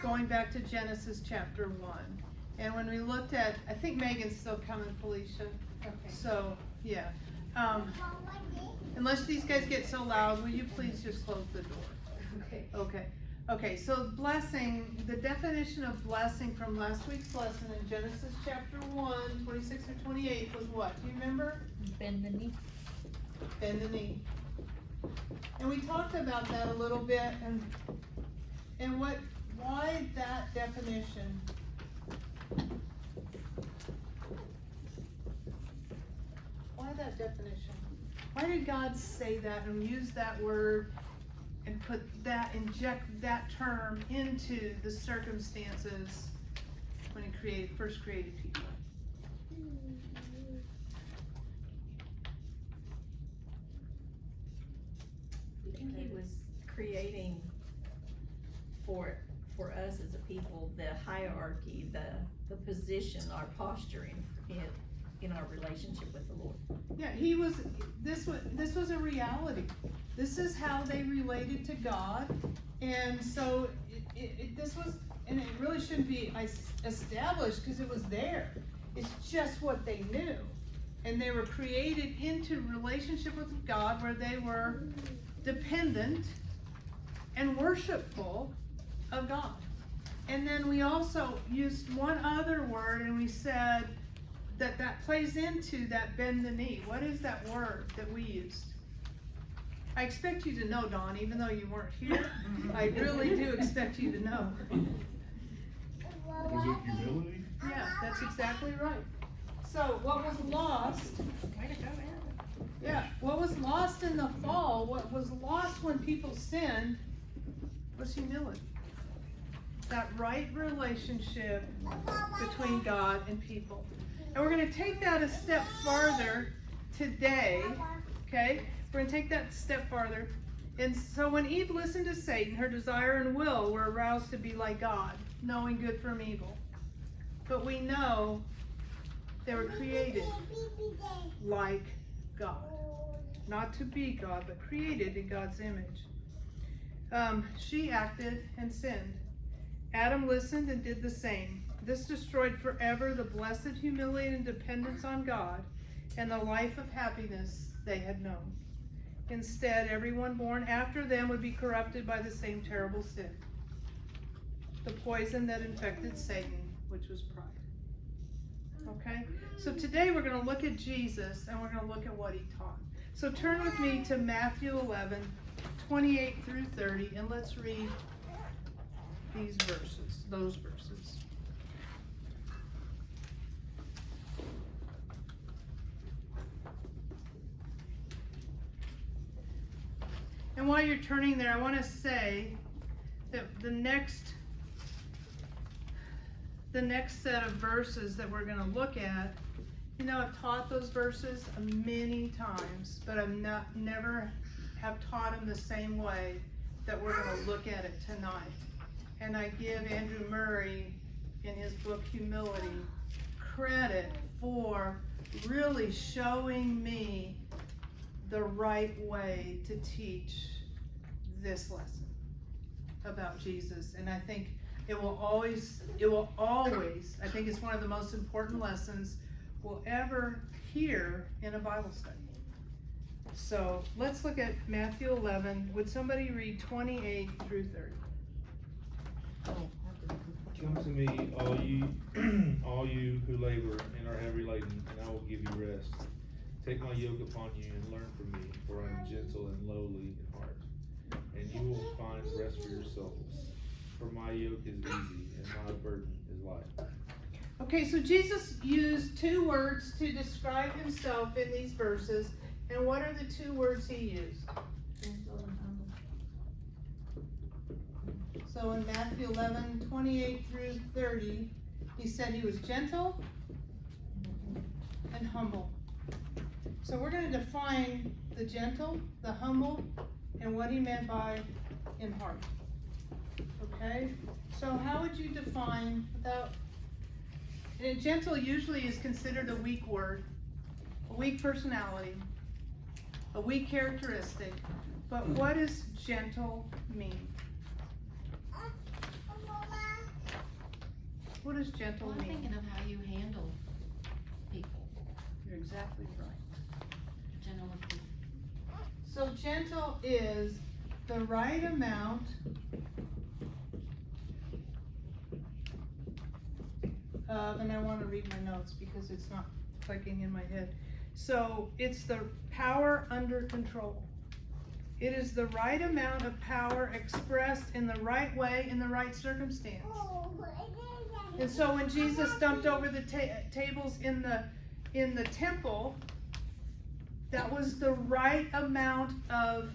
going back to Genesis chapter 1. And when we looked at, I think Megan's still coming, Felicia. Okay. So, yeah. Unless these guys get so loud, will you please just close the door? Okay. Okay. Okay, so blessing, the definition of blessing from last week's lesson in Genesis chapter 1, 26 through 28 was what? Do you remember? Bend the knee. Bend the knee. And we talked about that a little bit and why that definition. Why that definition? Why did God say that and use that word and inject that term into the circumstances when he first created people? I think he was creating for us as a people the hierarchy, the position, our posture in our relationship with the Lord. Yeah, this was a reality. This is how they related to God, and so this was, and it really shouldn't be established because it was there. It's just what they knew, and they were created into relationship with God where they were dependent and worshipful of God. And then we also used one other word, and we said that plays into that bend the knee. What is that word that we used? I expect you to know, Dawn, even though you weren't here. I really do expect you to know. Was it humility? Yeah, that's exactly right. So what was lost? Way to go, man. Yeah, what was lost in the fall, what was lost when people sinned, was humility. That right relationship between God and people. And we're going to take that a step farther today, okay? We're going to take that step farther. And so when Eve listened to Satan, her desire and will were aroused to be like God, knowing good from evil. But we know they were created like God. Not to be God, but created in God's image. She acted and sinned. Adam listened and did the same. This destroyed forever the blessed humility and dependence on God and the life of happiness they had known. Instead, everyone born after them would be corrupted by the same terrible sin, the poison that infected Satan, which was pride. Okay? So today we're going to look at Jesus and we're going to look at what he taught. So turn with me to Matthew 11, 28 through 30, and let's read those verses. And while you're turning there, I want to say that the next set of verses that we're going to look at, I've taught those verses many times, but I've never have taught them the same way that we're going to look at it tonight. And I give Andrew Murray, in his book Humility, credit for really showing me the right way to teach this lesson about Jesus. And I think it will always, I think it's one of the most important lessons we'll ever hear in a Bible study. So let's look at Matthew 11. Would somebody read 28 through 30? Come to me, all you who labor and are heavy laden, and I will give you rest. Take my yoke upon you and learn from me, for I am gentle and lowly in heart, and you will find rest for your souls. For my yoke is easy and my burden is light. Okay, so Jesus used two words to describe himself in these verses, and what are the two words he used? So in Matthew 11, 28 through 30, he said he was gentle and humble. So we're going to define the gentle, the humble, and what he meant by in heart. Okay? So how would you define gentle usually is considered a weak word, a weak personality, a weak characteristic. But what does gentle mean? What does gentle Well, I'm mean? thinking of how you handle people, You're exactly right. gentle with people. So gentle is the right amount of, and I want to read my notes because it's not clicking in my head. So it's the power under control. It is the right amount of power expressed in the right way in the right circumstance. And so when Jesus dumped over the tables in the temple, that was the right amount of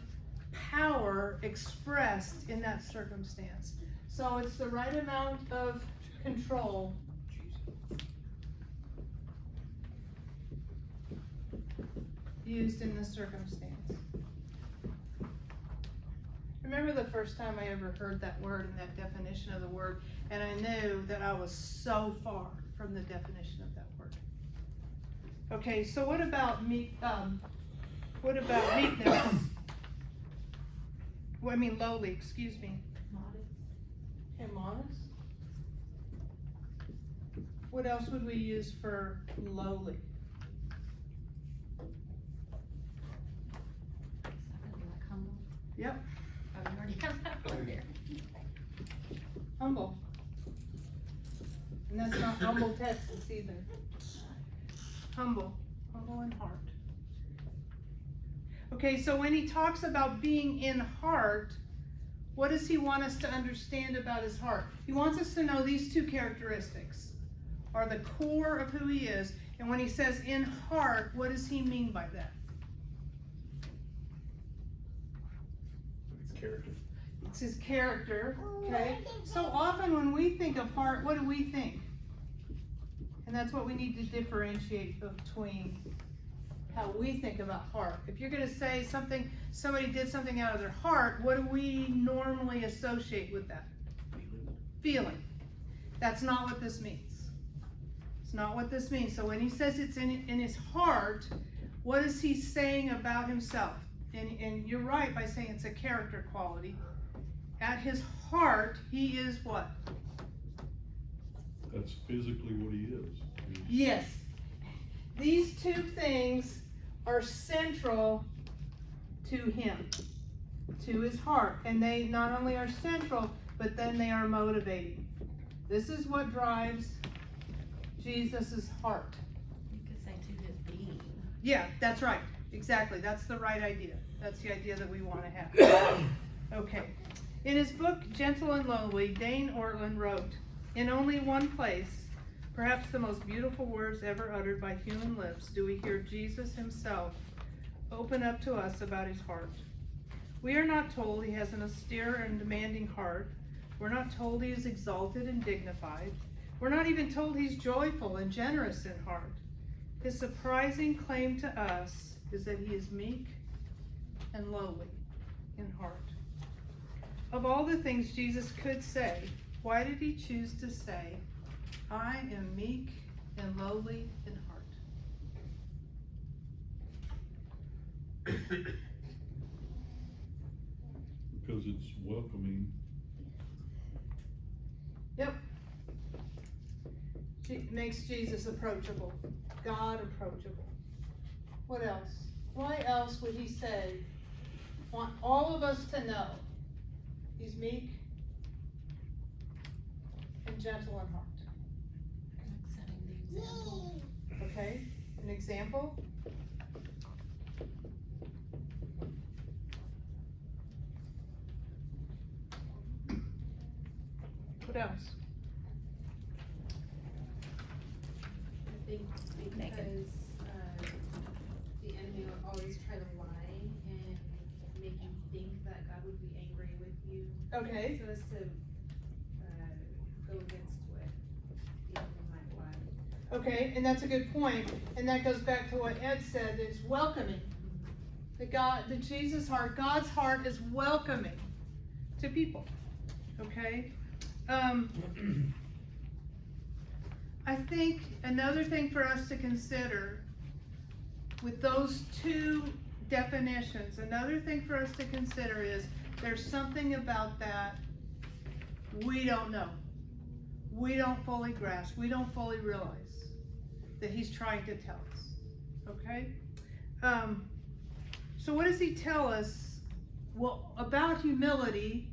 power expressed in that circumstance. So it's the right amount of control used in this circumstance. Remember the first time I ever heard that word and that definition of the word, and I knew that I was so far from the definition of that word. Okay, so what about meekness? Well, I mean lowly, excuse me. Modest. Okay, modest. What else would we use for lowly? Is that gonna be like humble? Yep. Oh, you already have that word there. Humble. And that's not humble Texas either. Humble. Humble in heart. Okay, so when he talks about being in heart, what does he want us to understand about his heart? He wants us to know these two characteristics are the core of who he is. And when he says in heart, what does he mean by that? It's character. It's his character, okay? So often when we think of heart, what do we think? And that's what we need to differentiate between how we think about heart. If you're going to say something, somebody did something out of their heart, what do we normally associate with that? Feeling. That's not what this means. It's not what this means. So when he says it's in his heart, what is he saying about himself? And you're right by saying it's a character quality. At his heart, he is what? That's physically what he is. Yes. These two things are central to him, to his heart. And they not only are central, but then they are motivating. This is what drives Jesus' heart. You could say to his being. Yeah, that's right. Exactly. That's the right idea. That's the idea that we want to have. Okay. In his book, Gentle and Lowly, Dane Ortland wrote, in only one place, perhaps the most beautiful words ever uttered by human lips, do we hear Jesus himself open up to us about his heart. We are not told he has an austere and demanding heart. We're not told he is exalted and dignified. We're not even told he's joyful and generous in heart. His surprising claim to us is that he is meek and lowly in heart. Of all the things Jesus could say, why did he choose to say, I am meek and lowly in heart? Because it's welcoming. Yep. It makes Jesus approachable, God approachable. What else? Why else would he say, want all of us to know he's meek and gentle in heart? Like setting the example. Okay, an example. What else? I think because the enemy will always try to lie and make you think that God would be angry with you, Okay, so as to go against what the enemy might lie. okay, and that's a good point, and that goes back to what Ed said, is welcoming. The Jesus heart, God's heart is welcoming to people, okay? I think another thing for us to consider with those two definitions, another thing for us to consider is there's something about that we don't know. we don't fully grasp, we don't fully realize that he's trying to tell us. Okay? So what does he tell us? Well, about humility,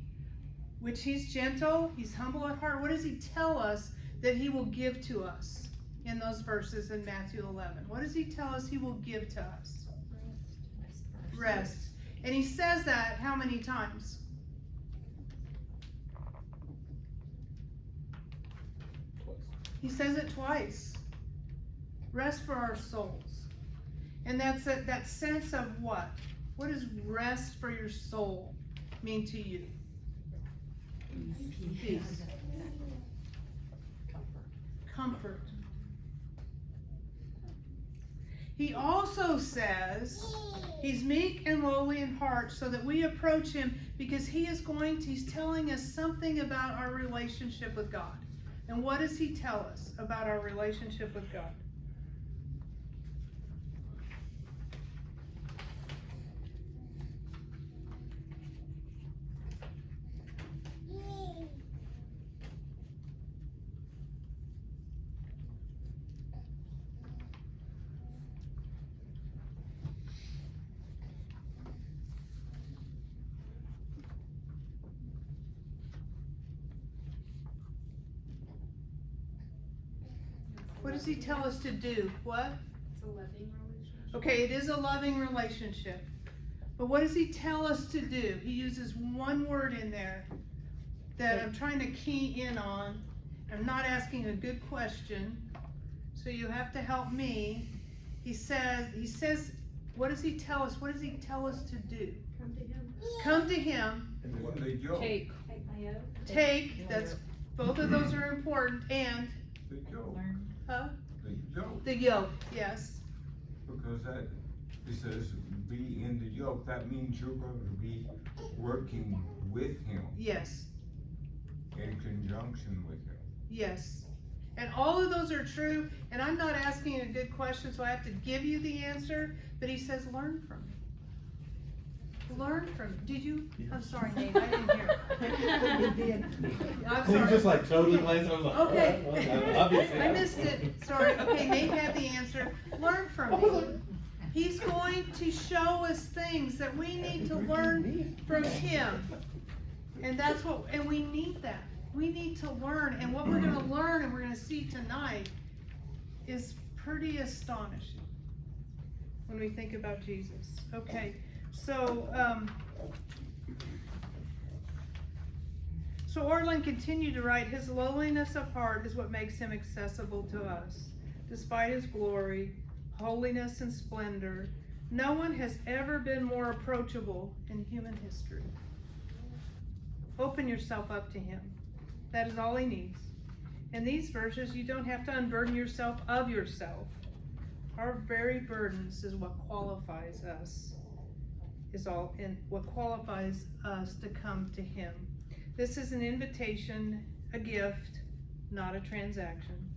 which he's gentle, he's humble at heart. What does he tell us that he will give to us in those verses in Matthew 11? What does he tell us he will give to us? Rest. And he says that how many times? He says it twice. Rest for our souls. And that's that sense of what? What does rest for your soul mean to you? Peace. Comfort. He also says he's meek and lowly in heart so that we approach him because he's telling us something about our relationship with God. And what does he tell us about our relationship with God? What does he tell us to do? What? It's a loving relationship. Okay, it is a loving relationship. But what does he tell us to do? He uses one word in there that I'm trying to key in on. I'm not asking a good question, so you have to help me. He says, what does he tell us? What does he tell us to do? Come to him. Come to him. Take my yoke. Take. That's both of those are important. And The yoke. huh? The yoke. The yoke. Yes. Because that, it says, be in the yoke. That means you're going to be working with him, Yes. in conjunction with him. Yes. And all of those are true. And I'm not asking a good question, so I have to give you the answer. But he says, learn from me. Learn from me. Did you? I'm sorry, Nate. I didn't hear. I'm He sorry. just like totally glanced. I was like, Okay. well, obviously. I missed it. Sorry. Okay, Nate had the answer. Learn from me. He's going to show us things that we need to learn from him. And that's what, and we need that. We need to learn. And what we're going to learn and we're going to see tonight is pretty astonishing when we think about Jesus. Okay, so Orland continued to write, his lowliness of heart is what makes him accessible to us. Despite his glory, holiness, and splendor, no one has ever been more approachable in human history. Open yourself up to him. That is all he needs. In these verses, you don't have to unburden yourself of yourself. Our very burdens is what qualifies us, what qualifies us to come to him. This is an invitation, a gift, not a transaction.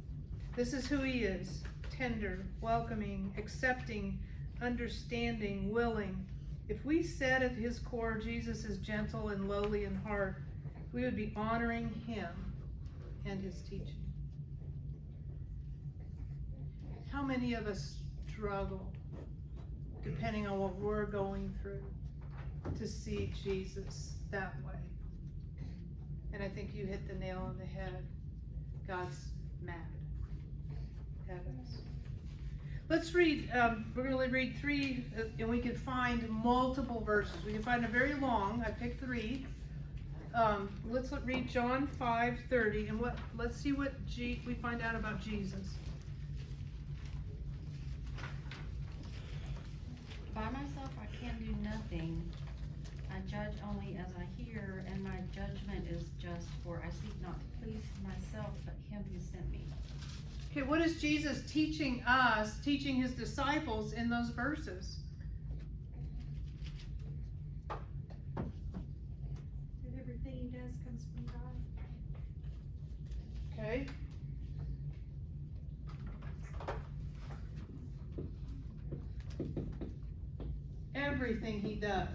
This is who he is: tender, welcoming, accepting, understanding, willing. If we said at his core, Jesus is gentle and lowly in heart, we would be honoring him and his teaching. How many of us struggle, depending on what we're going through, to see Jesus that way? And I think you hit the nail on the head. God's mad at us. Let's read, we're going to read 3, and we can find multiple verses. We can find a very long, I picked 3. Let's read John 5:30, and let's see what we find out about Jesus. By myself I can do nothing. I judge only as I hear, and my judgment is just, for I seek not to please myself, but him who sent me. Okay, what is Jesus teaching us, teaching his disciples in those verses? And everything he does comes from God. Okay. Everything he does.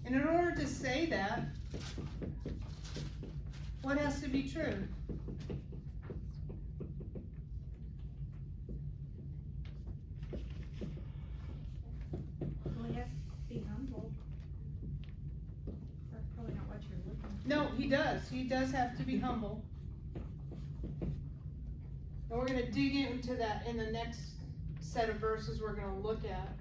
And in order to say that, what has to be true? he does have to be humble. And we're gonna dig into that in the next set of verses we're gonna look at.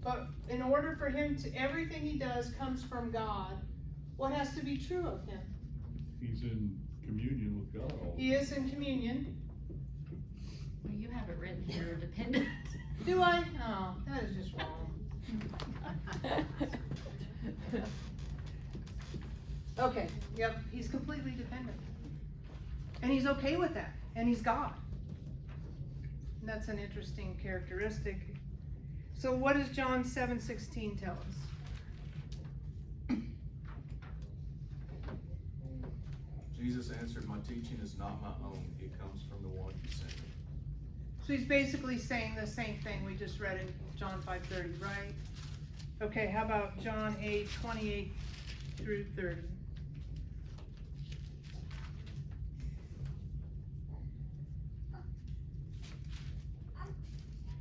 But in order for him to, everything he does comes from God. What has to be true of him? He's in communion with God all the He is in communion. Well, you have it written here, dependent. Do I? Oh, that is just wrong. Okay, yep, he's completely dependent. And he's okay with that, and he's God. And that's an interesting characteristic. So what does John 7:16 tell us? Jesus answered, "My teaching is not my own, it comes from the one who sent me." So he's basically saying the same thing we just read in John 5:30, right? Okay, how about John 8:28 through 30?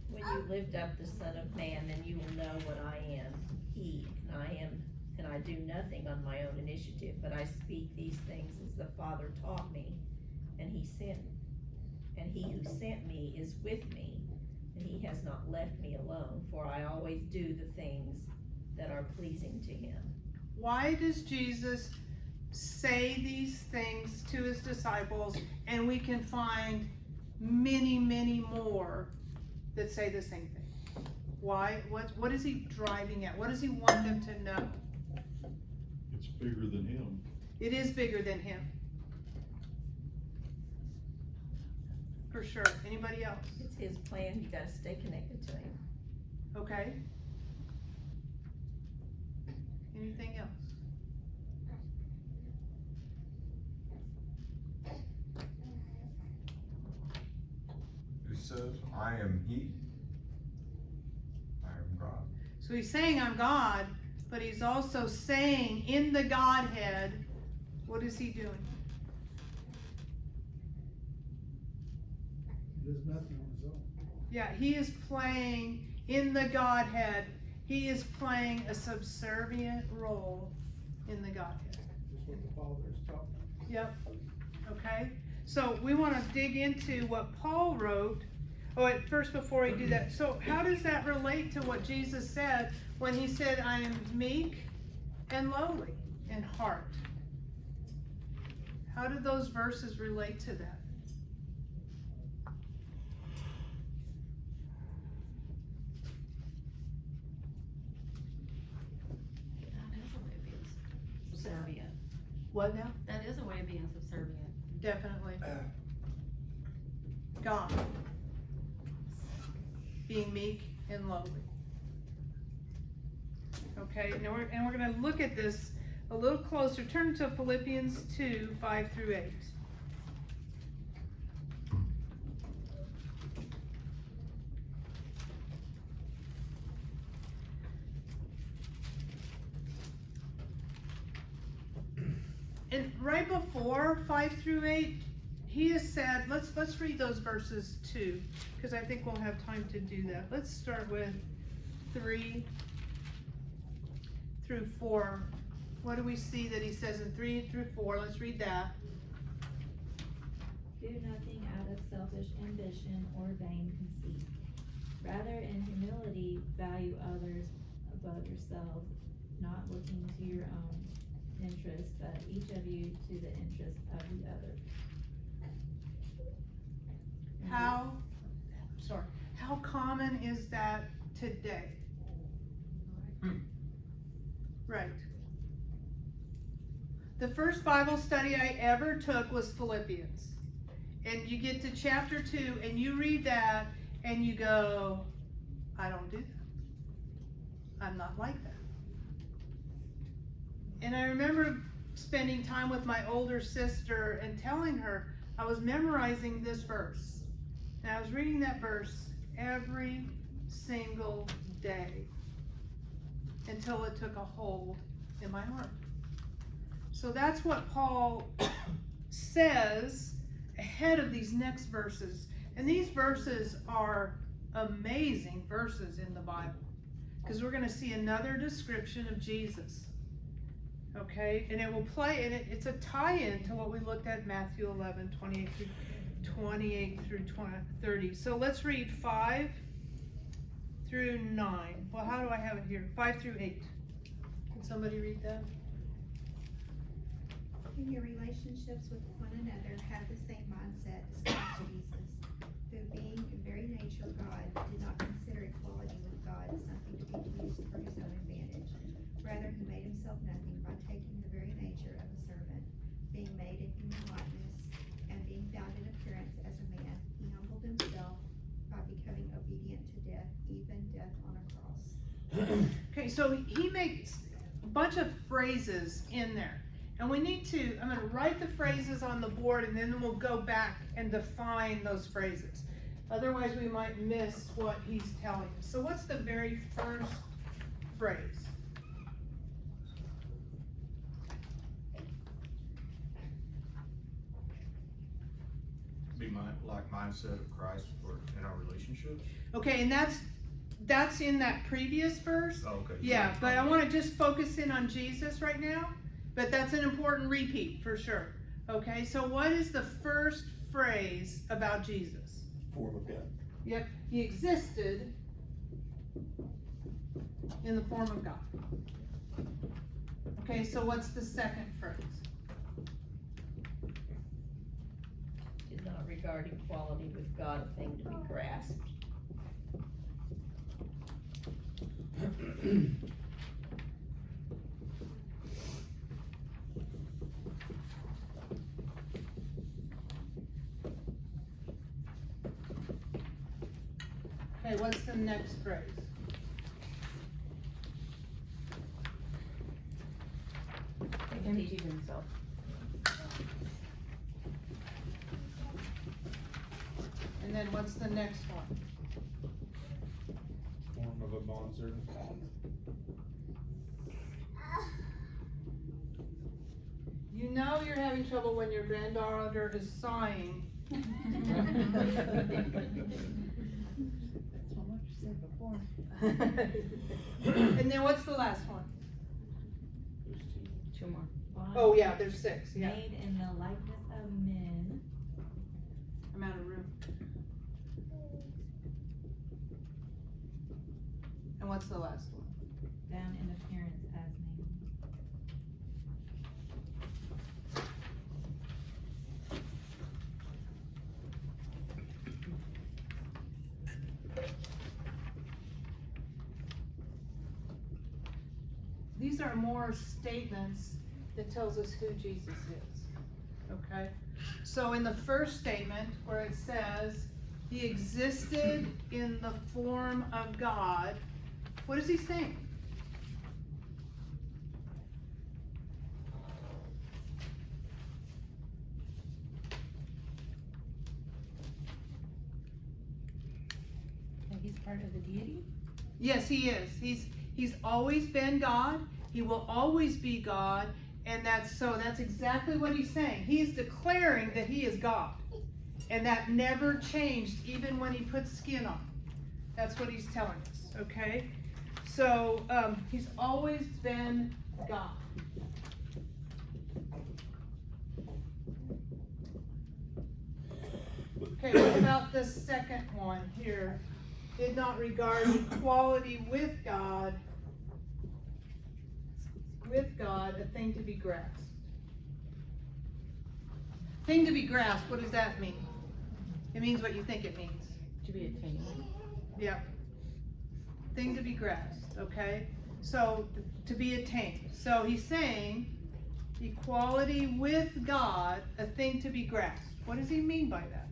When you lift up the Son of Man, then you will know what I am, He, and I do nothing on my own initiative, but I speak these things as the Father taught me, and He who sent me is with me, and He has not left me alone, for I always do the things that are pleasing to Him. Why does Jesus say these things to his disciples, and we can find many, many more that say the same thing? Why? What is he driving at? What does he want them to know? It's bigger than him. It is bigger than him. For sure. Anybody else? It's His plan, you gotta stay connected to Him. Okay. Anything else? It says, I am He. I am God. So he's saying I'm God, but he's also saying in the Godhead, what is he doing? He does nothing on his own. Yeah, he is playing in the Godhead. He is playing a subservient role in the Godhead. Just what the Father is taught. Yep. Okay. So we want to dig into what Paul wrote. Oh, at first, before we do that, so how does that relate to what Jesus said when he said, I am meek and lowly in heart? How do those verses relate to that? That is a way of being subservient. What now? That is a way of being subservient. Definitely. God. Being meek and lowly. Okay, and we're going to look at this a little closer. Turn to Philippians 2:5-8. And right before 5-8, he has said, let's read those verses too, because I think we'll have time to do that. Let's start with 3-4. What do we see that he says in 3-4? Let's read that. Do nothing out of selfish ambition or vain conceit. Rather, in humility, value others above yourselves, not looking to your own interest, but each of you to the interest of the other. How common is that today? Right. The first Bible study I ever took was Philippians. And you get to chapter 2 and you read that and you go, I don't do that. I'm not like that. And I remember spending time with my older sister and telling her I was memorizing this verse. And I was reading that verse every single day until it took a hold in my heart. So that's what Paul says ahead of these next verses. And these verses are amazing verses in the Bible, because we're going to see another description of Jesus. Okay, and it will play, and it's a tie-in to what we looked at Matthew 11, 28 through 30. So let's read 5 through 9. Well, how do I have it here? 5 through 8. Can somebody read that? In your relationships with one another, have the same mindset as Christ Jesus, who being in very nature God, did not consider equality with God something to be used for his own advantage. Rather, he made himself nothing by taking the very nature of a servant, being made in human likeness, and being found in appearance as a man, he humbled himself by becoming obedient to death, even death on a cross. Okay, so he makes a bunch of phrases in there. And we need to, I'm going to write the phrases on the board, and then we'll go back and define those phrases. Otherwise, we might miss what he's telling us. So what's the very first phrase? Be mindset of Christ in our relationships. Okay, and that's in that previous verse. Oh, okay. Yeah, but I want to just focus in on Jesus right now. But that's an important repeat for sure. Okay, so what is the first phrase about Jesus? Form of God. Yep, he existed in the form of God. Okay, so what's the second phrase? Did not regard equality with God a thing to be grasped. Okay, what's the next phrase? Emptied himself. And then what's the next one? Form of a bondservant. You know you're having trouble when your granddaughter is sighing. That's what you said before. And then what's the last one? Two more. Oh yeah, there's 6, yeah. Made in the likeness of men. I'm out of room. And what's the last one? Found in appearance as man. These are more statements that tells us who Jesus is, okay? So in the first statement where it says, he existed in the form of God, what is he saying? And he's part of the deity? Yes, he is. He's always been God. He will always be God. And that's exactly what he's saying. He's declaring that he is God. And that never changed even when he put skin on. That's what he's telling us, okay? So he's always been God. Okay, what about the second one here? Did not regard equality with God a thing to be grasped. Thing to be grasped, what does that mean? It means what you think it means. To be attained. Yep. Thing to be grasped, okay? So, to be attained. So he's saying, equality with God, a thing to be grasped. What does he mean by that?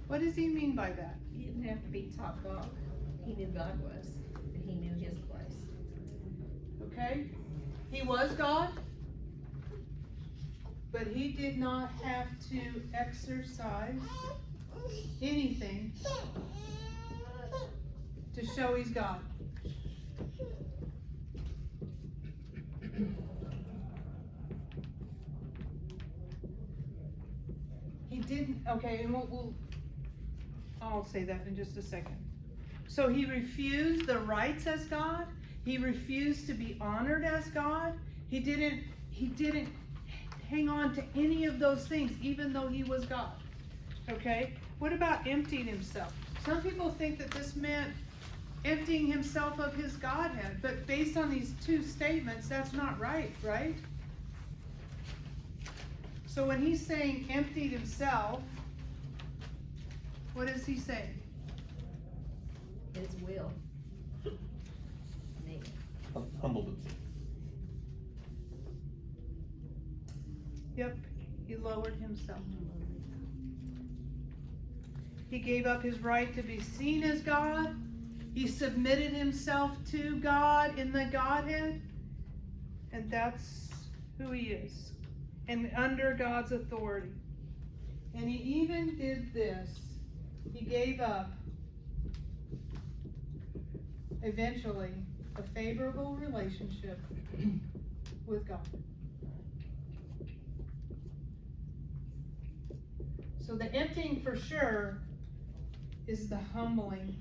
What does he mean by that? He didn't have to be top dog. He knew God was, and he knew his place. Okay? He was God, but he did not have to exercise anything to show he's God. He didn't, okay, and I'll say that in just a second. So he refused the rights as God. He refused to be honored as God. He didn't hang on to any of those things, even though he was God. Okay? What about emptying himself? Some people think that this meant emptying himself of his Godhead, but based on these two statements, that's not right, right? So when he's saying emptied himself, what is he saying? His will. Me. Humbled himself. Yep, he lowered himself. He gave up his right to be seen as God. He submitted himself to God in the Godhead. And that's who he is. And under God's authority. And he even did this. He gave up, eventually, a favorable relationship with God. So the emptying for sure is the humbling.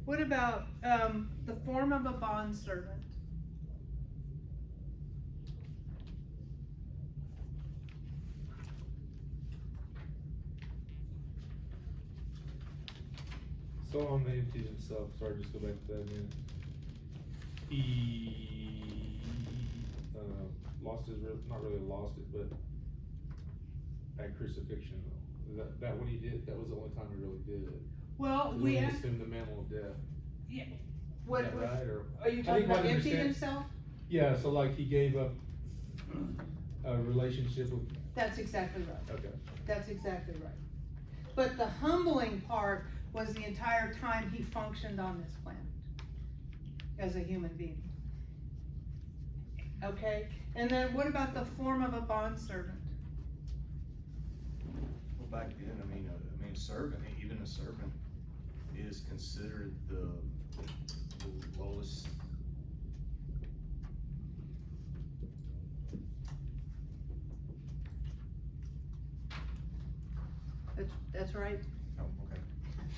What about the form of a bondservant? Solomon emptied himself. Sorry, just go back to that again. He lost his, not really lost it, but at crucifixion though. Is that what he did? That was the only time he really did it. Well, When we he have, assumed the mantle of death. yeah. Is What, that right? Or are you I talking think about I emptying understand. himself? Yeah, so like he gave up a relationship with. That's exactly right. Okay. That's exactly right. But the humbling part was the entire time he functioned on this planet as a human being. Okay? And then what about the form of a bondservant? Well, back then, a servant, even a servant, is considered the lowest. That's right. Oh, okay.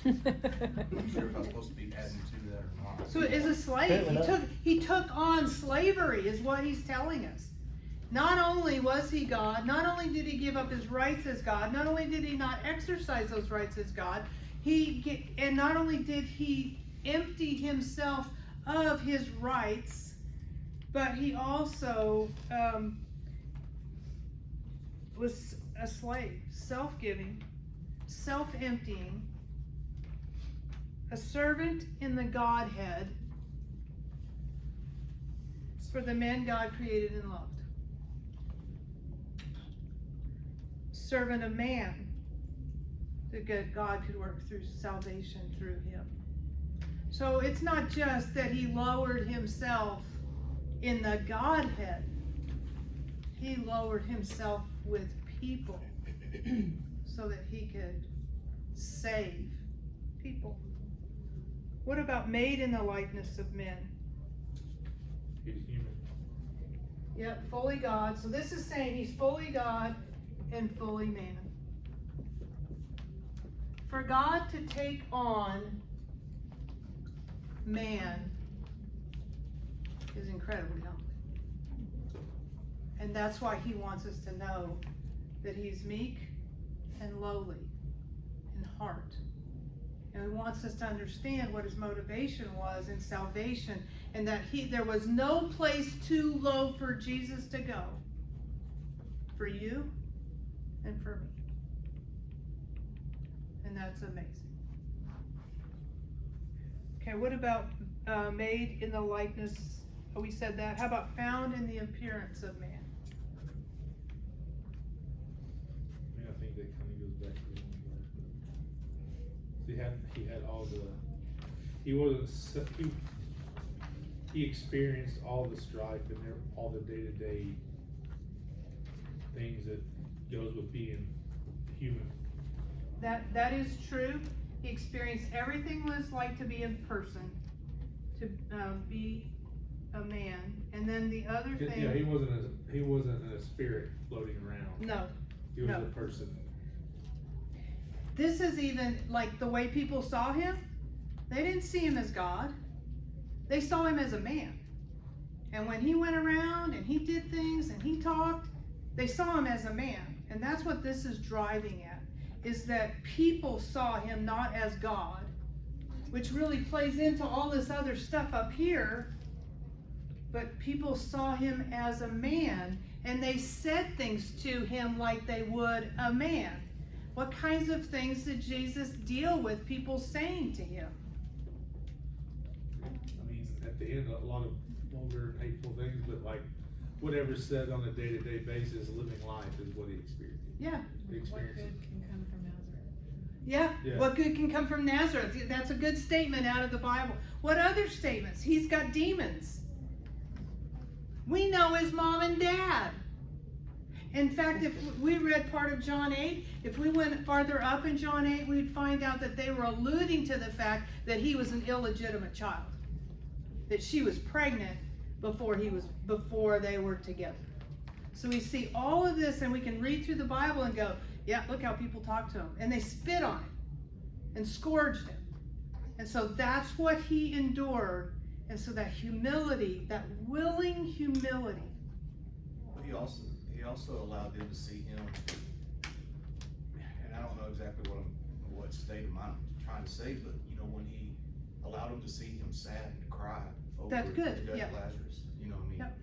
I'm not sure if I'm supposed to be adding to that or not. So as a slave, he took on slavery is what he's telling us. Not only was he God, not only did he give up his rights as God, not only did he not exercise those rights as God, and not only did he empty himself of his rights, but he also was a slave, self-giving, self-emptying, a servant in the Godhead for the men God created and loved. Servant of man, that God could work through salvation through him. So it's not just that he lowered himself in the Godhead, he lowered himself with people so that he could save people. What about made in the likeness of men? He's human. Yep, fully God. So this is saying he's fully God and fully man. For God to take on man is incredibly humbling. And that's why he wants us to know that he's meek and lowly in heart. And he wants us to understand what his motivation was in salvation, and that there was no place too low for Jesus to go. For you and for me. And that's amazing. Okay, what about made in the likeness? Oh, we said that. How about found in the appearance of man? I think that kind of goes back to the one verse. He had all the. He experienced all the strife and all the day-to-day things that goes with being human. That is true. He experienced everything what it's like to be a person, to be a man, and then the other thing. Yeah, he wasn't a spirit floating around. No. He was No. a person. this is even like the way people saw him. They didn't see him as God. They saw him as a man. And when he went around and he did things and he talked, they saw him as a man. And that's what this is driving at, is that people saw him not as God, which really plays into all this other stuff up here. But people saw him as a man, and they said things to him like they would a man. What kinds of things did Jesus deal with people saying to him? I mean, at the end, a lot of vulgar and hateful things, but like whatever's said on a day-to-day basis, living life is what he experienced. Yeah. He experienced it. can come from Nazareth? Yeah. Yeah. What good can come from Nazareth? That's a good statement out of the Bible. What other statements? He's got demons. We know his mom and dad. In fact, if we read part of John 8, if we went farther up in John 8, we'd find out that they were alluding to the fact that he was an illegitimate child. That she was pregnant before they were together. So we see all of this, and we can read through the Bible and go, yeah, look how people talk to him. And they spit on him and scourged him. And so that's what he endured. And so that humility, that willing humility. But he also allowed them to see him, and I don't know exactly what state of mind I'm trying to say, but you know, when he allowed them to see him sad and cry over That's good, the death yeah. of Lazarus, you know what I mean? Yep.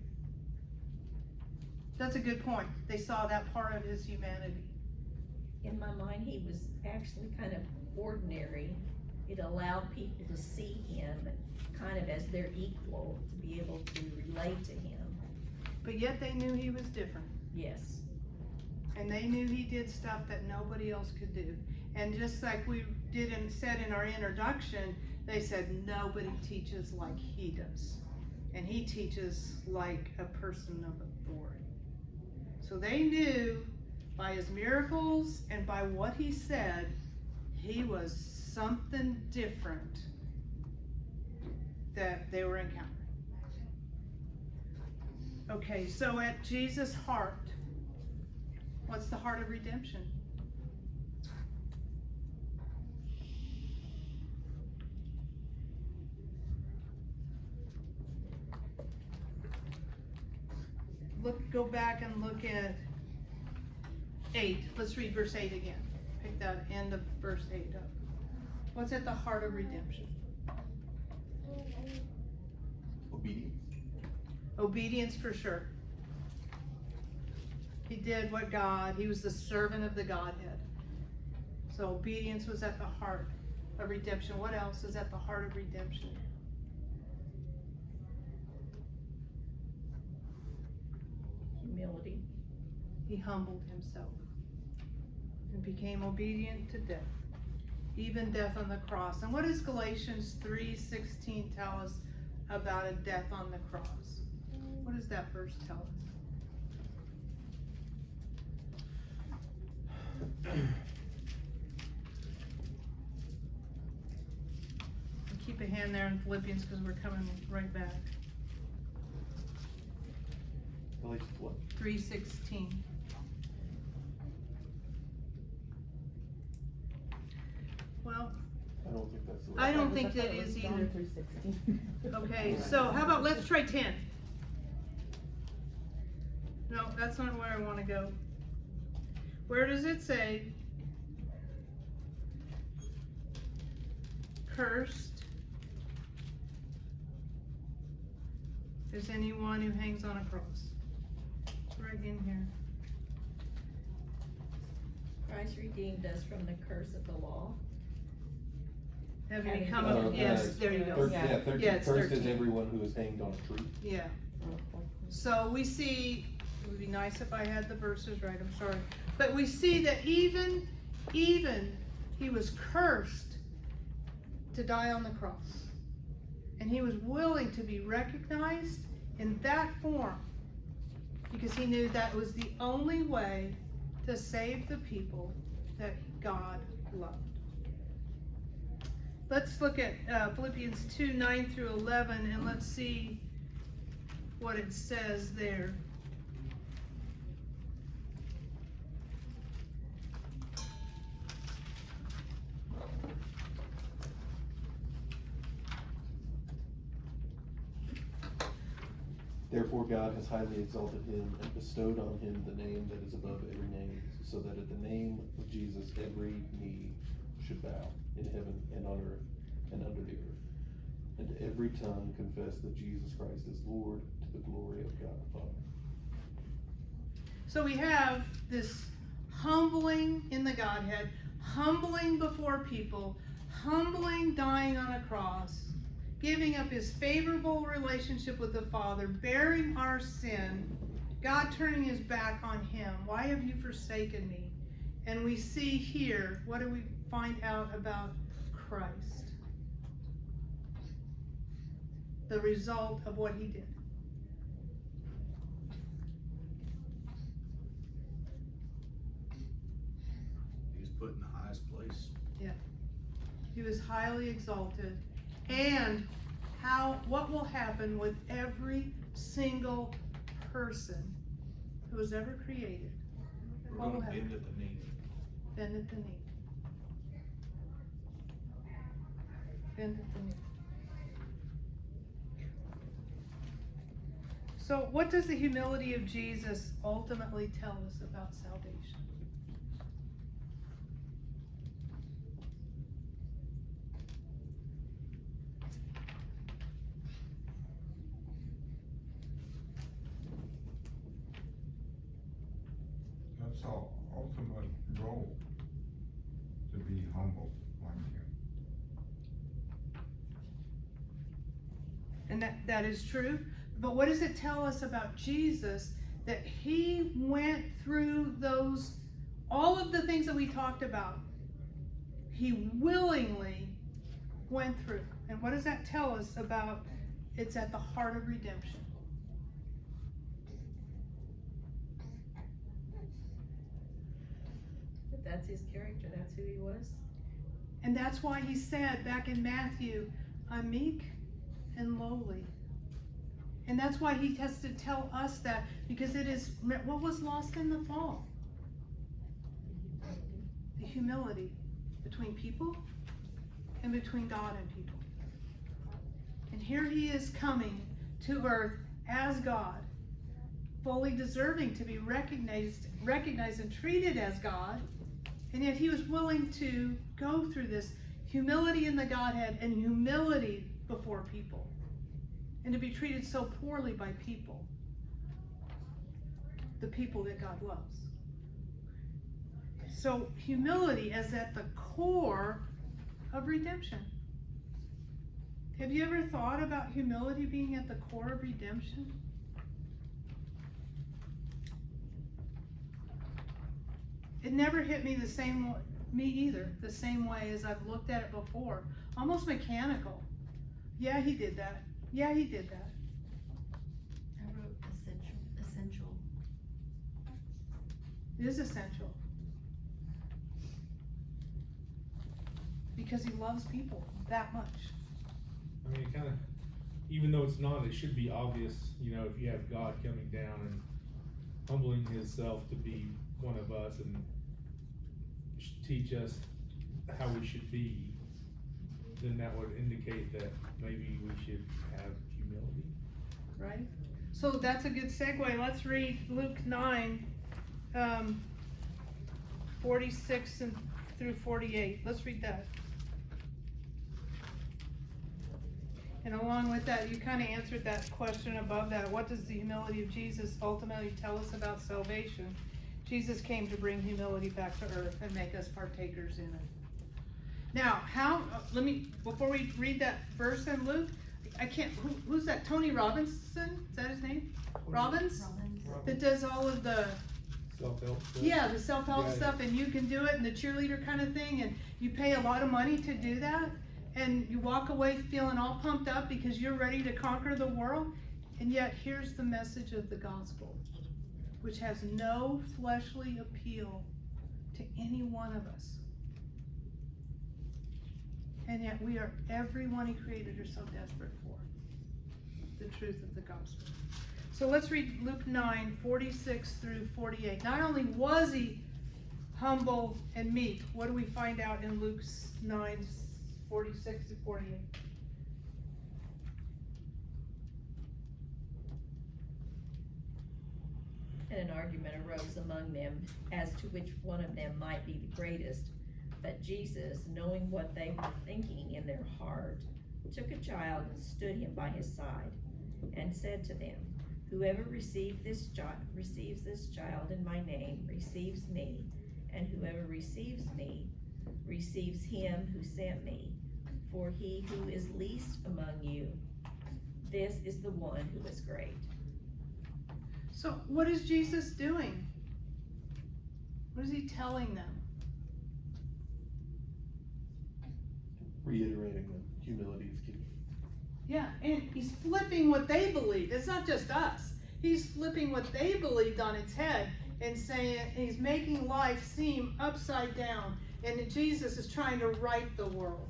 That's a good point. They saw that part of his humanity. In my mind, he was actually kind of ordinary. It allowed people to see him kind of as their equal, to be able to relate to him. But yet they knew he was different. Yes. And they knew he did stuff that nobody else could do. And just like we said in our introduction, they said nobody teaches like he does. And he teaches like a person of authority. So they knew by his miracles and by what he said, he was something different that they were encountering. Okay, so at Jesus' heart, what's the heart of redemption? Go back and look at 8. Let's read verse 8 again. Pick that end of verse 8 up. What's at the heart of redemption? Obedience. Obedience for sure. He did what he was the servant of the Godhead. So obedience was at the heart of redemption. What else is at the heart of redemption? Humility. He humbled himself and became obedient to death, even death on the cross. And what does Galatians 3:16 tell us about a death on the cross? What does that verse tell us? Keep a hand there in Philippians because we're coming right back. Galatians what? 3:16. Well, I don't think that's the I don't think that is either. Okay, so how about let's try 10. No, that's not where I want to go. Where does it say, cursed is anyone who hangs on a cross? It's right in here. Christ redeemed us from the curse of the law. Having Having become become yes, there you go. Yeah, 13. Yeah, it's Cursed is 13. everyone who is hanged on a tree. Yeah. So we see, it would be nice if I had the verses right, I'm sorry. But we see that even he was cursed to die on the cross. And he was willing to be recognized in that form because he knew that was the only way to save the people that God loved. Let's look at Philippians 2:9-11 and let's see what it says there. Therefore God has highly exalted him and bestowed on him the name that is above every name, so that at the name of Jesus every knee should bow in heaven and on earth and under the earth, and every tongue confess that Jesus Christ is Lord, to the glory of God the Father. So we have this humbling in the Godhead, humbling before people, humbling, dying on a cross, giving up his favorable relationship with the Father, bearing our sin, God turning his back on him. Why have you forsaken me? And we see here, what do we find out about Christ? The result of what he did. He's put in the highest place. Yeah. He was highly exalted. And what will happen with every single person who was ever created? We're What will gonna happen? bend at the knee. Bend at the knee. Bend at the knee. So what does the humility of Jesus ultimately tell us about salvation? That's our ultimate goal, to be humble like him. And that is true. But what does it tell us about Jesus? That he went through all of the things that we talked about. He willingly went through. And what does that tell us about it's at the heart of redemption? But that's his character, that's who he was. And that's why he said back in Matthew, I'm meek and lowly. And that's why he has to tell us that, because it is what was lost in the fall. The humility between people and between God and people. And here he is coming to earth as God, fully deserving to be recognized and treated as God. And yet he was willing to go through this humility in the Godhead and humility before people. And to be treated so poorly by people. The people that God loves. So humility is at the core of redemption. Have you ever thought about humility being at the core of redemption? It never hit me the same way as I've looked at it before. Almost mechanical. Yeah, he did that. Yeah, he did that. I wrote essential. It is essential. Because he loves people that much. I mean, it kind of, even though it's not, it should be obvious, if you have God coming down and humbling himself to be one of us and teach us how we should be, then that would indicate that maybe we should have humility. Right? So that's a good segue. Let's read Luke 9, 46 through 48. Let's read that. And along with that, you kind of answered that question above that. What does the humility of Jesus ultimately tell us about salvation? Jesus came to bring humility back to earth and make us partakers in it. Now, before we read that verse in Luke, who's that? Tony Robinson? Is that his name? Robbins? That does all of the Self-help stuff. Yeah, the self-help Yeah. stuff, and you can do it, and the cheerleader kind of thing, and you pay a lot of money to do that, and you walk away feeling all pumped up because you're ready to conquer the world, and yet here's the message of the gospel, which has no fleshly appeal to any one of us. And yet everyone he created are so desperate for the truth of the gospel. So let's read Luke 9, 46 through 48. Not only was he humble and meek, what do we find out in Luke 9, 46 to 48? and an argument arose among them as to which one of them might be the greatest. But Jesus, knowing what they were thinking in their heart, took a child and stood him by his side, and said to them, Whoever receives this child in my name receives me, and whoever receives me receives him who sent me. For he who is least among you, this is the one who is great. So what is Jesus doing? What is he telling them? Reiterating that humility is key. Yeah, and he's flipping what they believe. It's not just us. He's flipping what they believed on its head and saying, he's making life seem upside down. And Jesus is trying to right the world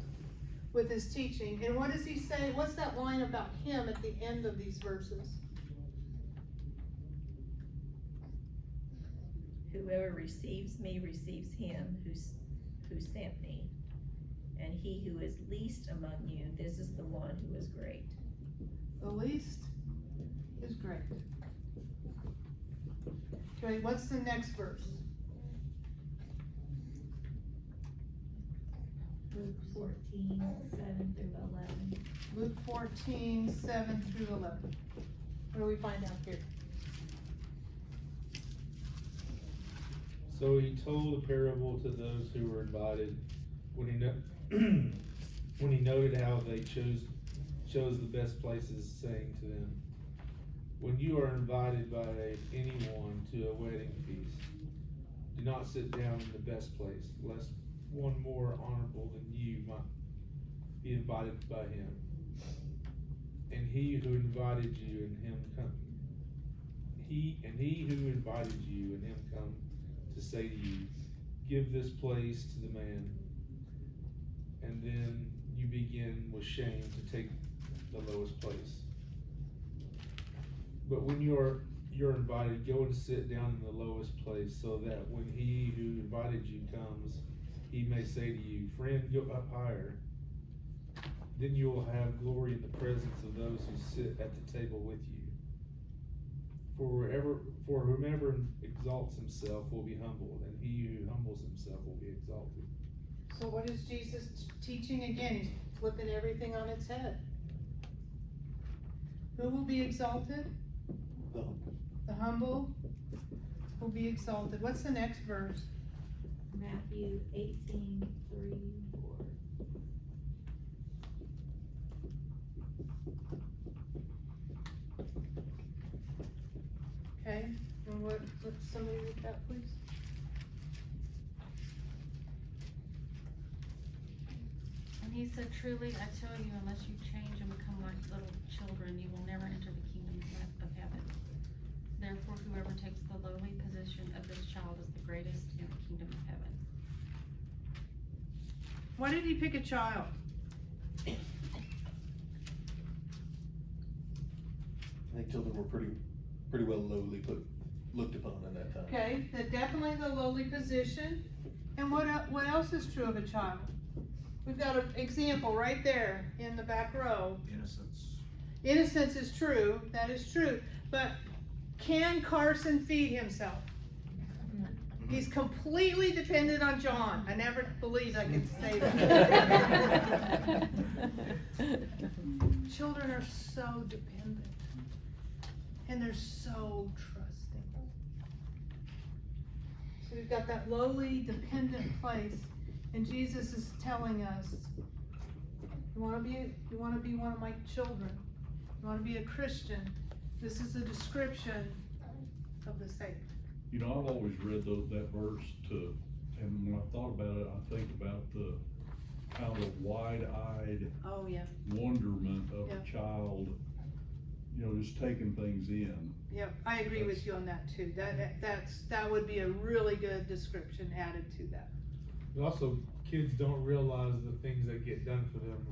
with his teaching. And what does he say? What's that line about him at the end of these verses? Whoever receives me receives him who sent me. And he who is least among you, this is the one who is great. The least is great. Okay, what's the next verse? Luke 14, 7 through 11. Luke 14, 7 through 11. What do we find out here? So he told a parable to those who were invited when he noted how they chose the best places, saying to them, When you are invited by anyone to a wedding feast, do not sit down in the best place, lest one more honorable than you might be invited by him. And he who invited you and him come to say to you, Give this place to the man. And then you begin with shame to take the lowest place. But when you're invited, go and sit down in the lowest place, so that when he who invited you comes, he may say to you, Friend, go up higher. Then you will have glory in the presence of those who sit at the table with you. For whomever exalts himself will be humbled, and he who humbles himself will be exalted. So what is Jesus teaching again? He's flipping everything on its head. Who will be exalted? The humble will be exalted. What's the next verse? Matthew 18, 3, 4. Okay, and what somebody read that, please? And he said, Truly, I tell you, unless you change and become like little children, you will never enter the kingdom of heaven. Therefore, whoever takes the lowly position of this child is the greatest in the kingdom of heaven. Why did he pick a child? I think children were pretty well lowly looked upon in that time. Okay, definitely the lowly position. And what else is true of a child? We've got an example right there in the back row. Innocence. Innocence is true, that is true. But can Carson feed himself? He's completely dependent on John. I never believed I could say that. Children are so dependent. And they're so trusting. So we've got that lowly, dependent place. And Jesus is telling us, you want to be one of my children. You want to be a Christian. This is a description of the saved. You know, I've always read that verse and when I thought about it, I think about the kind of wide-eyed Oh, yeah. wonderment of Yeah. a child, you know, just taking things in. Yep, I agree with you on that too. That would be a really good description added to that. But also, kids don't realize the things that get done for them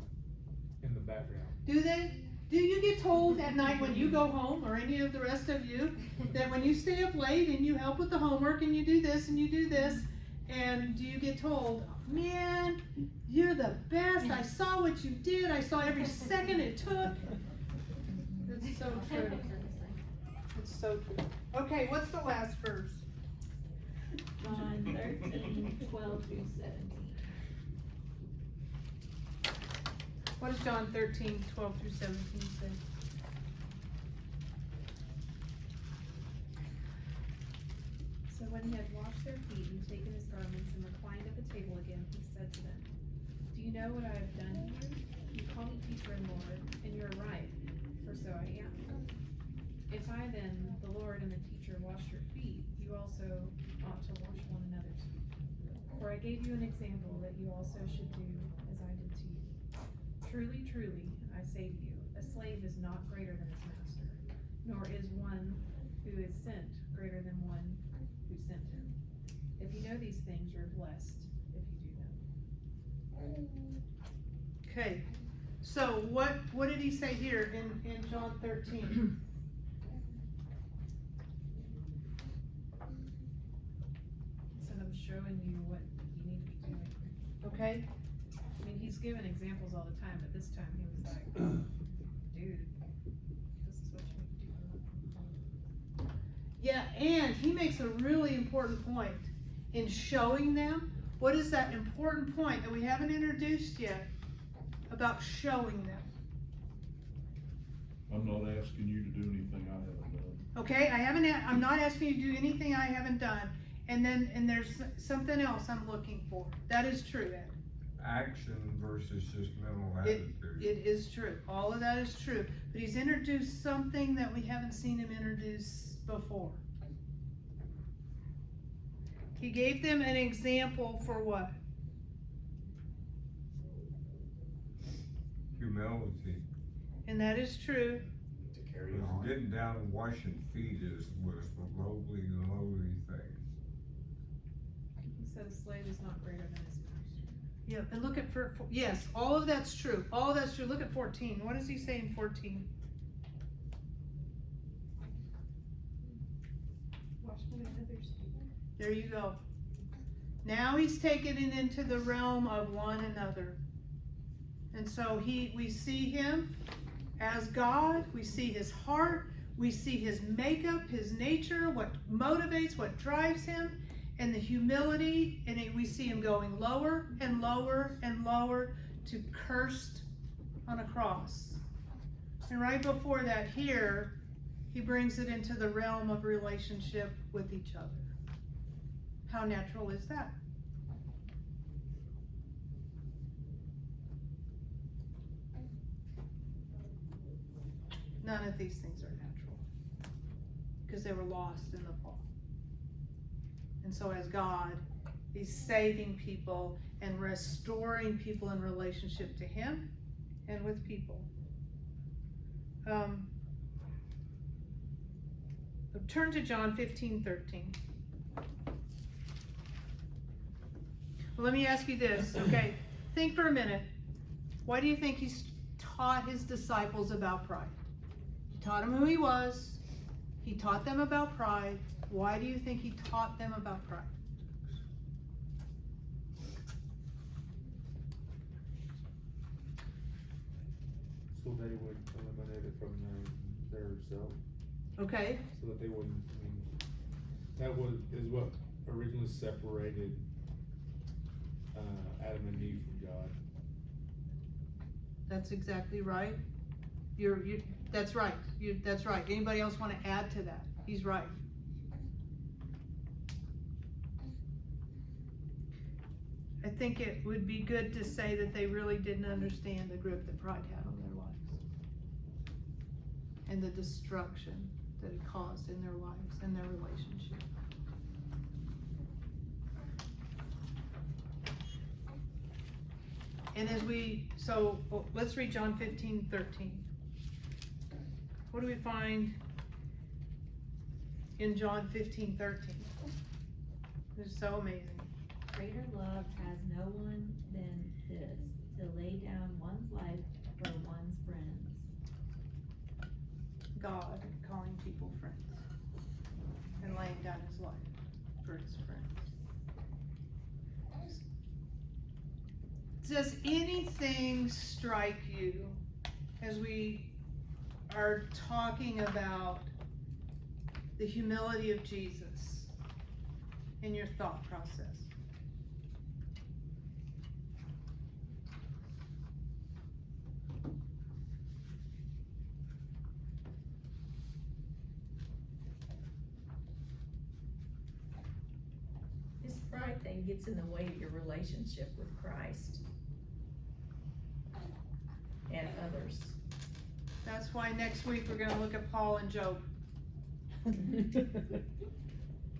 in the background. Do they? Do you get told at night when you go home, or any of the rest of you, that when you stay up late and you help with the homework and you do this and you do this, and do you get told, man, you're the best, I saw what you did, I saw every second it took? It's so true. It's so true. Okay, what's the last verse? John 13, 12 through 17. What does John 13, 12 through 17 say? So when he had washed their feet and taken his garments and reclined at the table again, he said to them, "Do you know what I have done to you? You call me teacher and Lord, and you are right, for so I am. If I then, the Lord and the teacher, wash your feet, you also ought to wash one another's feet. For I gave you an example that you also should do as I did to you. Truly, truly, I say to you, a slave is not greater than his master, nor is one who is sent greater than one who sent him. If you know these things, you're blessed if you do them." Okay, so what did he say here in John 13? He said, "I'm showing you what you need to be doing." Okay, I mean, he's given examples all the time, but this time he was like, "Dude, this is what you need to do." yeah, and he makes a really important point in showing them. What is that important point that we haven't introduced yet about showing them? I'm not asking you to do anything I haven't done. Okay, I'm not asking you to do anything I haven't done. And there's something else I'm looking for. That is true, Ed. Action versus just mental It attitude. is true. All of that is true. But he's introduced something that we haven't seen him introduce before. He gave them an example for what? Humility. And that is true. To carry Because on. getting down and washing feet was a lowly thing. He said a slave is not greater than his master. Yeah, and look at, yes, all of that's true. All of that's true. Look at 14. What does he say in 14? Wash one another's feet. There you go. Now he's taken it into the realm of one another. And so we see him as God, we see his heart, we see his makeup, his nature, what motivates, what drives him, and the humility, and we see him going lower and lower and lower to cursed on a cross. And right before that here, he brings it into the realm of relationship with each other. How natural is that? None of these things are natural because they were lost in the fall. And so as God, he's saving people and restoring people in relationship to him and with people. Turn to John 15:13. Well, let me ask you this, okay? Think for a minute. Why do you think he's taught his disciples about pride? He taught them who he was. He taught them about pride. Why do you think he taught them about pride? So they would eliminate it from their self, Okay, so that they wouldn't, that is what originally separated, Adam and Eve from God. that's exactly right. That's right. That's right. Anybody else want to add to that? He's right. I think it would be good to say that they really didn't understand the grip that pride had on their lives and the destruction that it caused in their lives and their relationship. And let's read John 15:13. What do we find in John 15:13? It's so amazing. Greater love has no one than this, to lay down one's life for one's friends. God calling people friends and laying down his life for his friends. Does anything strike you as we are talking about the humility of Jesus in your thought process. This pride thing gets in the way of your relationship with Christ and others. That's why next week we're gonna look at Paul and Job.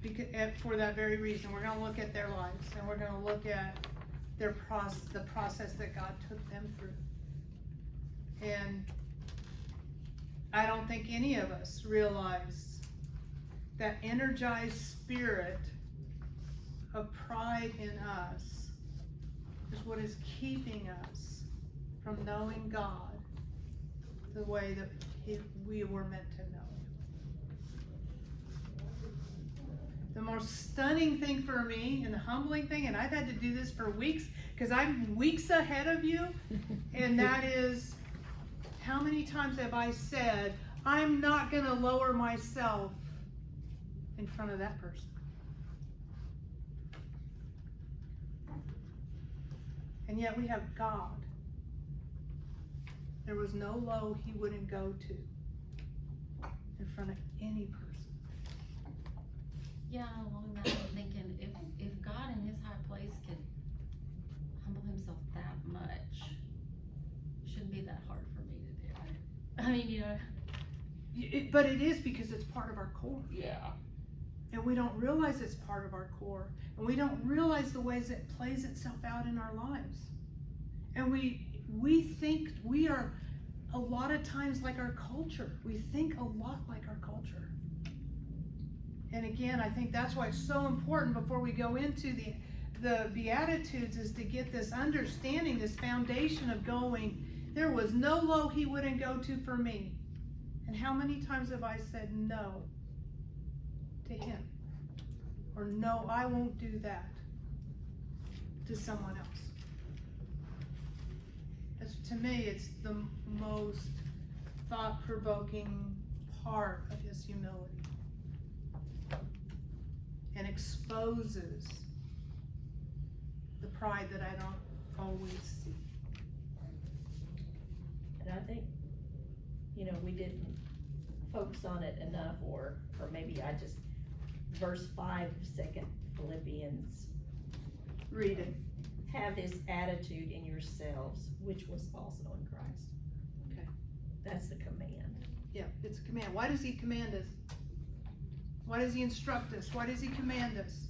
Because, for that very reason, we're gonna look at their lives, and we're gonna look at the process that God took them through. And I don't think any of us realize that energized spirit of pride in us is what is keeping us from knowing God the way that we were meant to know Him. The most stunning thing for me and the humbling thing, and I've had to do this for weeks because I'm weeks ahead of you, and that is, how many times have I said, I'm not going to lower myself in front of that person? And yet we have God. There was no low He wouldn't go to in front of any person. Yeah, along that, I'm thinking, if God in His high place could humble Himself that much, it shouldn't be that hard for me to do. I mean, you know. But it is, because it's part of our core. Yeah. And we don't realize it's part of our core. And we don't realize the ways it plays itself out in our lives. And we think we are a lot of times like our culture. We think a lot like our culture. And again, I think that's why it's so important before we go into the Beatitudes, is to get this understanding, this foundation of going, there was no low He wouldn't go to for me. And how many times have I said no to Him? Or no, I won't do that to someone else. To me, it's the most thought-provoking part of His humility, and exposes the pride that I don't always see. And I think, you know, we didn't focus on it enough, or maybe I just, verse 5 of 2 Philippians. Read it. Have this attitude in yourselves, which was also in Christ. Okay. That's the command. Yeah, it's a command. Why does He command us? Why does He instruct us? Why does He command us?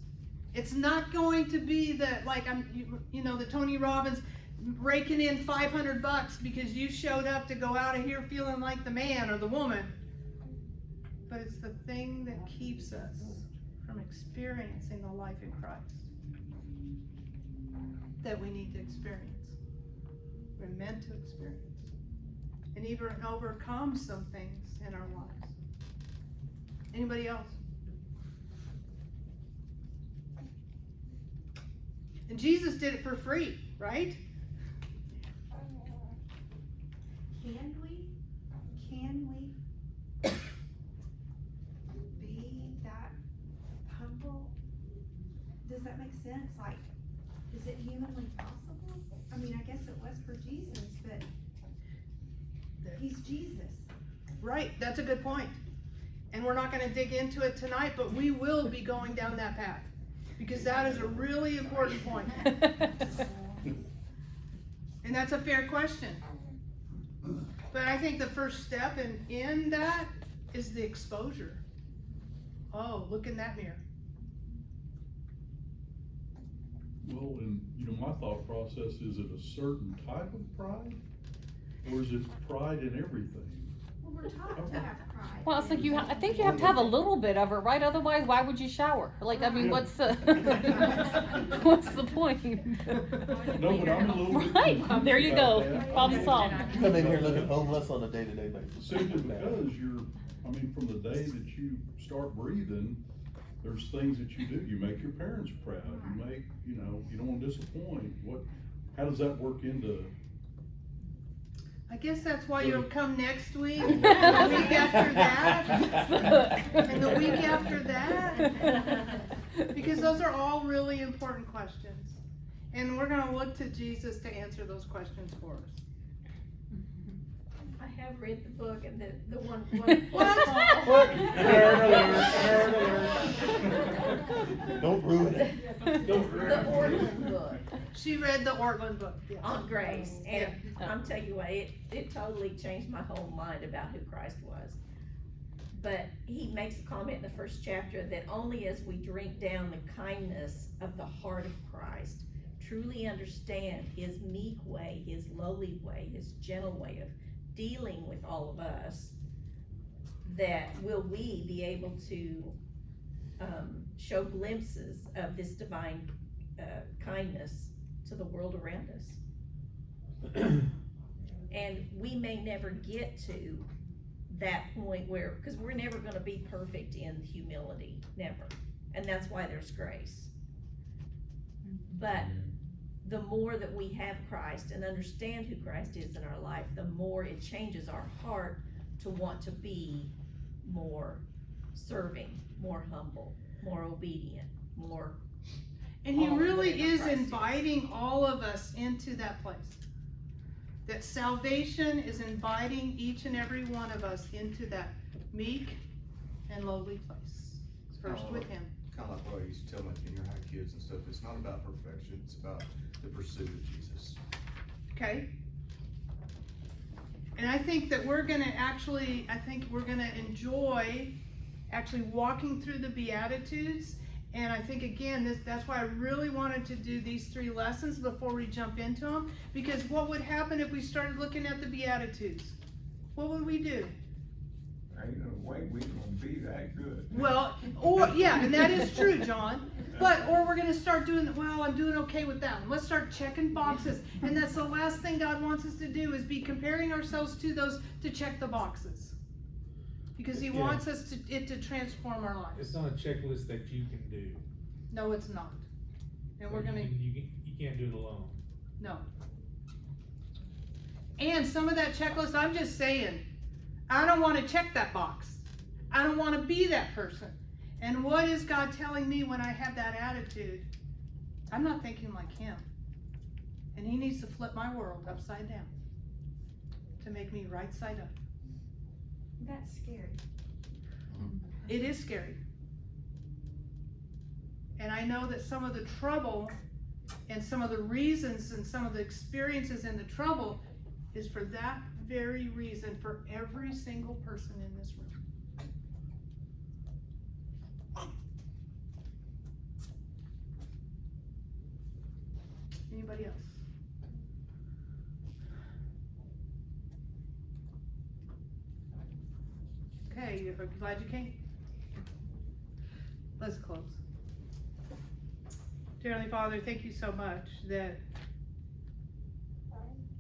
It's not going to be that, like, the Tony Robbins raking in $500 because you showed up to go out of here feeling like the man or the woman. But it's the thing that keeps us from experiencing the life in Christ that we need to experience. We're meant to experience. And even overcome some things in our lives. Anybody else? And Jesus did it for free, right? Can we be that humble? Does that make sense? Like, is it humanly possible? I mean, I guess it was for Jesus, but He's Jesus. Right, that's a good point. And we're not going to dig into it tonight, but we will be going down that path, because that is a really important point. And that's a fair question. But I think the first step in that is the exposure. Oh, look in that mirror. Well, and my thought process, is it a certain type of pride? Or is it pride in everything? Well, we're taught to have pride. Well, it's like I think you have to have a little bit of it, right? Otherwise, why would you shower? Like, I mean, what's the point? No, but I'm a little bit Right, confused there you about go. that. Problem solved. Come in here looking homeless on a day-to-day basis. Simply because from the day that you start breathing, there's things that you do. You make your parents proud. You don't want to disappoint. How does that work into? I guess that's why you'll come next week, and the week after that, and the week after that. Because those are all really important questions. And we're gonna look to Jesus to answer those questions for us. I have read the book and the one. What? Don't ruin it. The Ortland book She read the Ortland book, yes. on grace, and I'm telling you what, it totally changed my whole mind about who Christ was. But he makes a comment in the first chapter that only as we drink down the kindness of the heart of Christ, truly understand his meek way, his lowly way, his gentle way of dealing with all of us, that will we be able to show glimpses of this divine kindness to the world around us. And we may never get to that point where, because we're never going to be perfect in humility, never, and that's why there's grace. But the more that we have Christ and understand who Christ is in our life, the more it changes our heart to want to be more serving, more humble, more obedient, more. And he all really whatever is Christ inviting all of us into that place. That salvation is inviting each and every one of us into that meek and lowly place. First with him. Kind of like what I used to tell my junior high kids and stuff, it's not about perfection, it's about the pursuit of Jesus. Okay? And I think that we're gonna enjoy actually walking through the Beatitudes. And I think, again, that's why I really wanted to do these 3 lessons before we jump into them. Because what would happen if we started looking at the Beatitudes? What would we do? Ain't no way we gonna be that good. Well, or, yeah, and that is true, John. Or we're gonna start doing, well, I'm doing okay with that one. Let's start checking boxes. And that's the last thing God wants us to do, is be comparing ourselves to those to check the boxes. Because he wants us to transform our lives. It's not a checklist that you can do. No, it's not. And we're gonna, You can't do it alone. no. And some of that checklist, I'm just saying, I don't wanna check that box. I don't wanna be that person. And what is God telling me when I have that attitude? I'm not thinking like him. And he needs to flip my world upside down to make me right side up. That's scary. It is scary. And I know that some of the trouble and some of the reasons and some of the experiences in the trouble is for that very reason for every single person in this room. Anybody else? Okay, you're glad you came? Let's close. Dear Heavenly Father, thank you so much that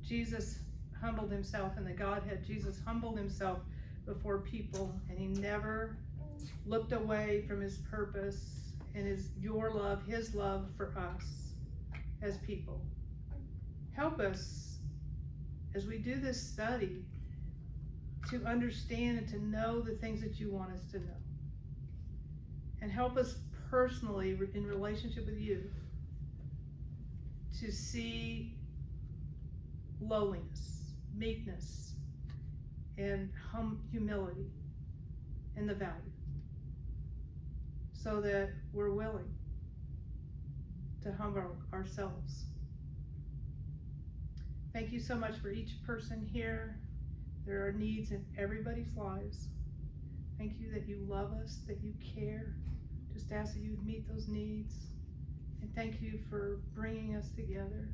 Jesus humbled himself, and the Godhead, Jesus humbled himself before people, and he never looked away from his purpose and your love, his love for us as people. Help us as we do this study to understand and to know the things that you want us to know. And help us personally in relationship with you to see lowliness, meekness, and humility and the value, so that we're willing to humble ourselves. Thank you so much for each person here. There are needs in everybody's lives. Thank you that you love us, that you care. Just ask that you would meet those needs. And thank you for bringing us together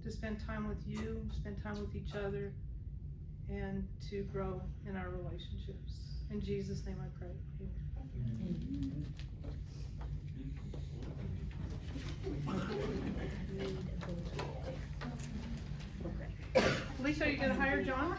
to spend time with you, spend time with each other, and to grow in our relationships. In Jesus' name I pray. Amen. Lisa, are you gonna hire John?